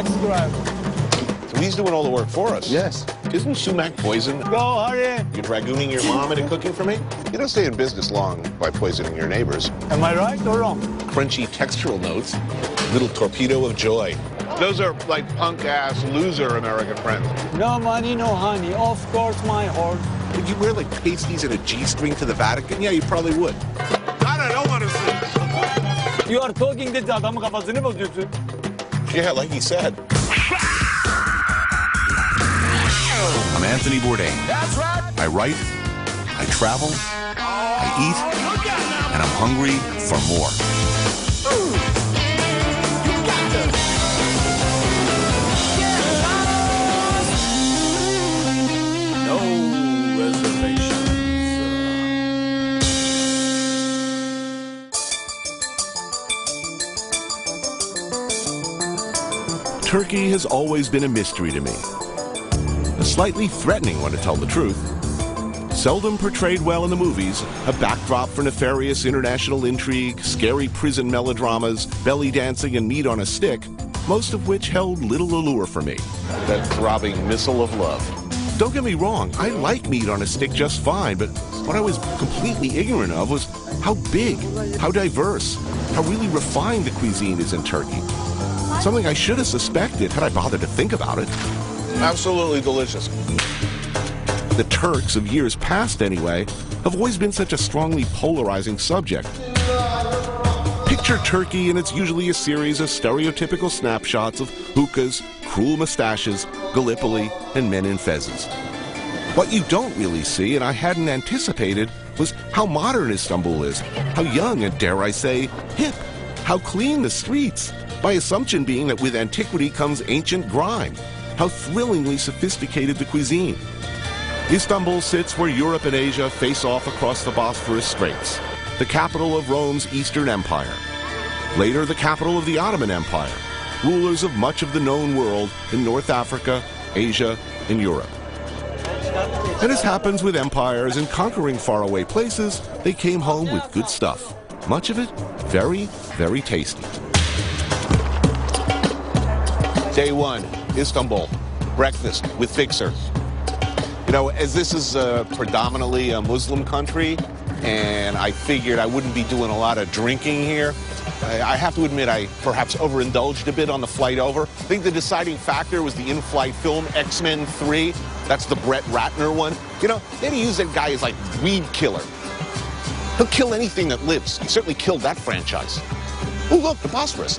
taxi driver. So he's doing all the work for us. Yes. Isn't sumac poison? Go, hurry. You're dragooning your mom into cooking for me? You don't stay in business long by poisoning your neighbors. Am I right or wrong? Crunchy textural notes. Little torpedo of joy. Those are like punk-ass loser American friends. No money, no honey. Of course, my horse. Would you wear like pasties and a G-string to the Vatican? Yeah, you probably would. God, I don't want to see. You are talking dedi adamın kafasını bozuyorsun. Yeah, like he said. I'm Anthony Bourdain. That's right. I write, I travel, I eat, and I'm hungry for more. No reservations. Turkey has always been a mystery to me. A slightly threatening one, to tell the truth. Seldom portrayed well in the movies, a backdrop for nefarious international intrigue, scary prison melodramas, belly dancing, and meat on a stick, most of which held little allure for me. That throbbing missile of love. Don't get me wrong, I like meat on a stick just fine, but what I was completely ignorant of was how big, how diverse, how really refined the cuisine is in Turkey. Something I should have suspected had I bothered to think about it. Absolutely delicious. The Turks of years past, anyway, have always been such a strongly polarizing subject. Picture Turkey, and it's usually a series of stereotypical snapshots of hookahs, cruel mustaches, Gallipoli, and men in fezzes. What you don't really see, and I hadn't anticipated, was how modern Istanbul is, how young and, dare I say, hip, how clean the streets, my assumption being that with antiquity comes ancient grime, how thrillingly sophisticated the cuisine. Istanbul sits where Europe and Asia face off across the Bosphorus Straits, the capital of Rome's Eastern Empire. Later, the capital of the Ottoman Empire, rulers of much of the known world in North Africa, Asia, and Europe. And as happens with empires in conquering faraway places, they came home with good stuff. Much of it very, very tasty. Day one, Istanbul. Breakfast with Fixer. You know, as this is predominantly a Muslim country, and I figured I wouldn't be doing a lot of drinking here, I have to admit I perhaps overindulged a bit on the flight over. I think the deciding factor was the in-flight film X-Men 3. That's the Brett Ratner one. You know, they use that guy as like weed killer. He'll kill anything that lives. He certainly killed that franchise. Oh, look, the Bosphorus.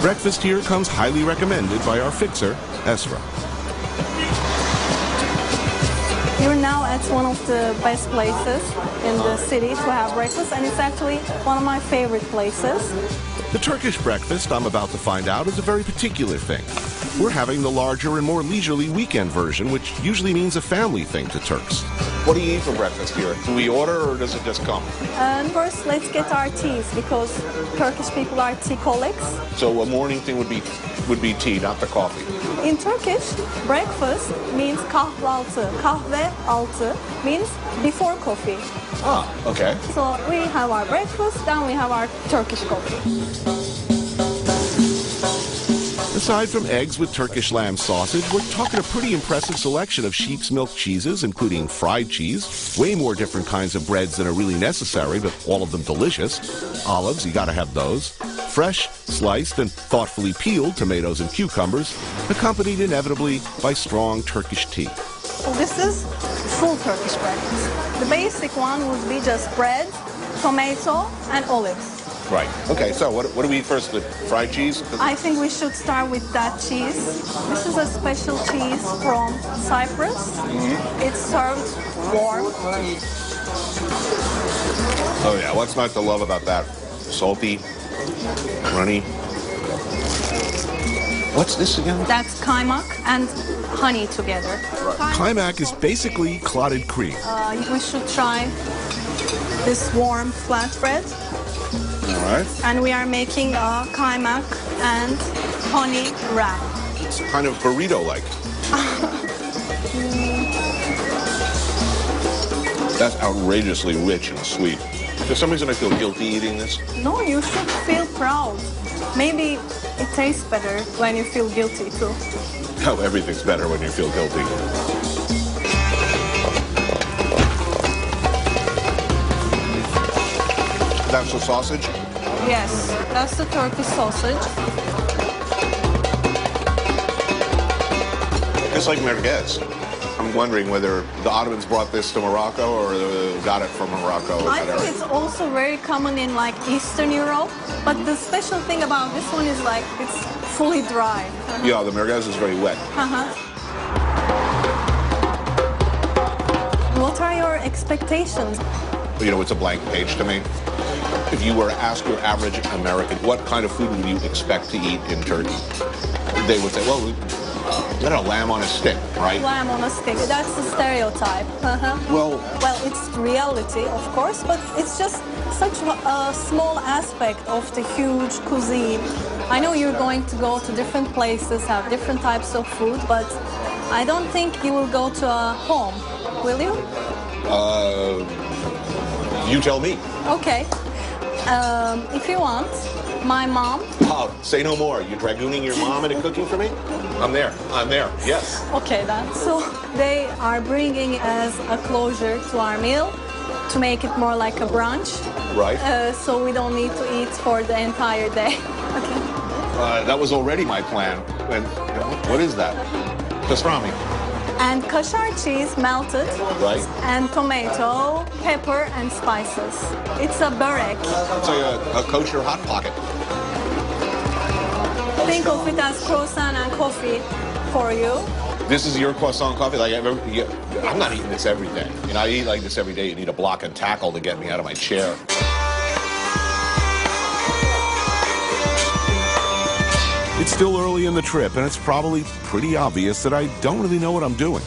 Breakfast here comes highly recommended by our fixer, Esra. You're now at one of the best places in the city to have breakfast, and it's actually one of my favorite places. The Turkish breakfast, I'm about to find out, is a very particular thing. We're having the larger and more leisurely weekend version, which usually means a family thing to Turks. What do you eat for breakfast here? Do we order or does it just come? First, let's get our teas, because Turkish people are tea colics. So a morning thing would be tea, not the coffee. In Turkish, breakfast means kahvaltı. Kahvaltı means before coffee. Ah, okay. So we have our breakfast, then we have our Turkish coffee. Aside from eggs with Turkish lamb sausage, we're talking a pretty impressive selection of sheep's milk cheeses, including fried cheese, way more different kinds of breads than are really necessary, but all of them delicious. Olives, you gotta have those. Fresh, sliced, and thoughtfully peeled tomatoes and cucumbers, accompanied inevitably by strong Turkish tea. So this is full Turkish breakfast. The basic one would be just bread, tomato, and olives. Right. Okay, so what do we eat first? The fried cheese? I think we should start with that cheese. This is a special cheese from Cyprus. It's served warm. Oh yeah, what's not to love about that? Salty, runny. What's this again? That's kaymak and honey together. Kaymak is basically clotted cream. We should try this warm flatbread. All right. And we are making a kaymak and honey wrap. It's kind of burrito-like. That's outrageously rich and sweet. For some reason, I feel guilty eating this. No, you should feel proud. Maybe it tastes better when you feel guilty too. Oh, everything's better when you feel guilty. That's the sausage? Yes, that's the Turkish sausage. It's like merguez. I'm wondering whether the Ottomans brought this to Morocco or got it from Morocco. I think it's also very common in like Eastern Europe, but the special thing about this one is like it's fully dry. Yeah, the merguez is very wet. What are your expectations? You know, it's a blank page to me. If you were to ask your average American, what kind of food would you expect to eat in Turkey? They would say, well, I don't know, lamb on a stick, right? Lamb on a stick. That's the stereotype. Well, it's reality, of course, but it's just such a small aspect of the huge cuisine. I know you're going to go to different places, have different types of food, but I don't think you will go to a home, will you? You tell me. Okay. If you want, my mom. Oh, say no more. You're dragooning your mom into cooking for me? I'm there. Yes. Okay, then. So they are bringing as a closure to our meal to make it more like a brunch. Right. So we don't need to eat for the entire day. Okay. That was already my plan. And what is that? Pastrami. And kashar cheese melted. Right. And tomato, pepper, and spices. It's a börek. It's like a kosher hot pocket. Think of it as croissant and coffee for you. This is your croissant coffee? Like I'm not eating this every day. You know, I eat like this every day. You need a block and tackle to get me out of my chair. It's still early in the trip, and it's probably pretty obvious that I don't really know what I'm doing.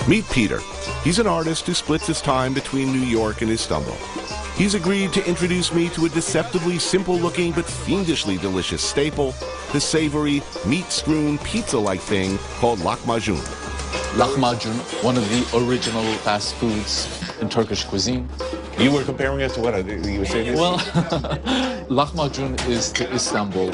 Meet Peter. He's an artist who splits his time between New York and Istanbul. He's agreed to introduce me to a deceptively simple-looking but fiendishly delicious staple, the savory, meat-strewn, pizza-like thing called lahmacun. Lahmacun, one of the original fast foods in Turkish cuisine. You were comparing it to what? You were saying this? Well, lahmacun is to Istanbul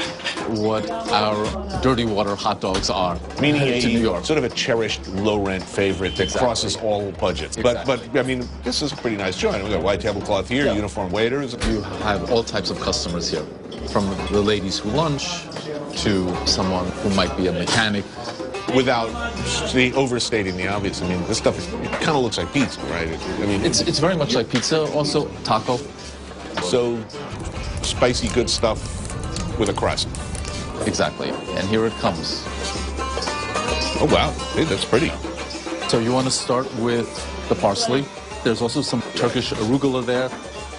what our dirty water hot dogs are Meaning to New York. sort of a cherished low-rent favorite that crosses all budgets. Exactly. But I mean, this is a pretty nice joint. We got white tablecloth here, uniformed waiters. You have all types of customers here, from the ladies who lunch to someone who might be a mechanic. Without overstating the obvious, I mean, this stuff it kind of looks like pizza, right? I mean, It's very much like pizza, also taco. so spicy, good stuff with a crust. Exactly. And here it comes. Oh wow, hey, that's pretty. So you want to start with the parsley. There's also some Turkish arugula there,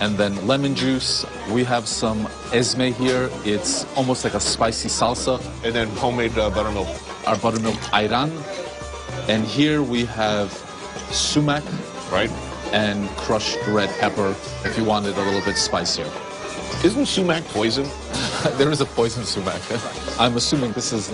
and then lemon juice. We have some ezme here. It's almost like a spicy salsa. And then homemade buttermilk. Our buttermilk ayran. And here we have sumac, Right? and crushed red pepper if you want it a little bit spicier. Isn't sumac poison? There is a poison sumac. I'm assuming this is